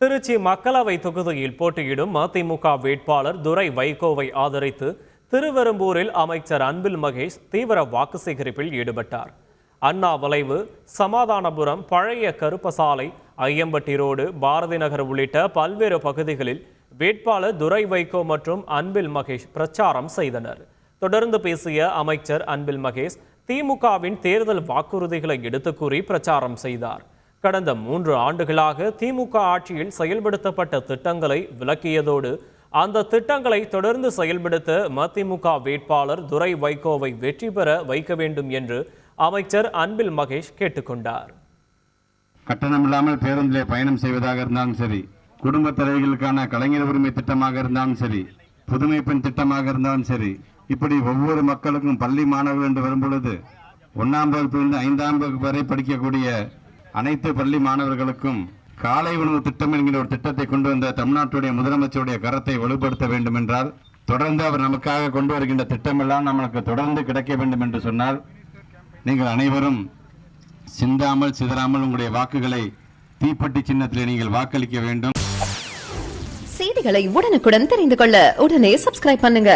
திருச்சி மக்களவை தொகுதியில் போட்டியிடும் மதிமுக வேட்பாளர் துரை வைகோவை ஆதரித்து திருவெரும்பூரில் அமைச்சர் அன்பில் மகேஷ் தீவிர வாக்கு சேகரிப்பில் ஈடுபட்டார். அண்ணா வளைவு, சமாதானபுரம், பழைய கருப்பசாலை, ஐயம்பட்டி ரோடு, பாரதி நகர் உள்ளிட்ட பல்வேறு பகுதிகளில் வேட்பாளர் துரை வைகோ மற்றும் அன்பில் மகேஷ் பிரச்சாரம் செய்தனர். தொடர்ந்து பேசிய அமைச்சர் அன்பில் மகேஷ் திமுகவின் தேர்தல் வாக்குறுதிகளை எடுத்துக் கூறி பிரச்சாரம் செய்தார். கடந்த 3 ஆண்டுகளாக திமுக ஆட்சியில் செயல்படுத்தப்பட்ட திட்டங்களை விளக்கியதோடு அந்த திட்டங்களை தொடர்ந்து செயல்படுத்த மதிமுக வேட்பாளர் துரை வைகோவை வெற்றி பெற வைக்க வேண்டும் என்று அமைச்சர் அன்பில் மகேஷ் கேட்டுக்கொண்டார். கட்டணமில்லாமல் பேருந்திலே பயணம் செய்வதாக இருந்தாலும் சரி, குடும்ப தலைவிகளுக்கான கலைஞர் உரிமை திட்டமாக இருந்தாலும் சரி, புதுமை பெண் திட்டமாக இருந்தாலும் சரி, இப்படி ஒவ்வொரு மக்களுக்கும் பள்ளி மாணவர்கள் என்று வரும்பொழுது 1ஆம் வகுப்பிலிருந்து 5ஆம் வகுப்பு வரை படிக்கக்கூடிய அனைத்து பள்ளி மாணவர்களுக்கும் காலை உணவு திட்டம் என்கிற ஒரு திட்டத்தை கொண்டு வந்த தமிழ்நாட்டுடைய முதலமைச்சருடைய கரத்தை வலுப்படுத்த வேண்டும் என்றால், தொடர்ந்து அவர் நமக்காக கொண்டு வருகின்ற திட்டமெல்லாம் நமக்கு தொடர்ந்து கிடைக்க வேண்டும் என்று சொன்னால், நீங்கள் அனைவரும் சிந்தாமல் சிதறாமல் உங்களுடைய வாக்குகளை தீப்பெட்டி சின்னத்திலே நீங்கள் வாக்களிக்க வேண்டும். செய்திகளை உடனுக்குடன் தெரிந்து கொள்ள உடனே சப்ஸ்கிரைப் பண்ணுங்க.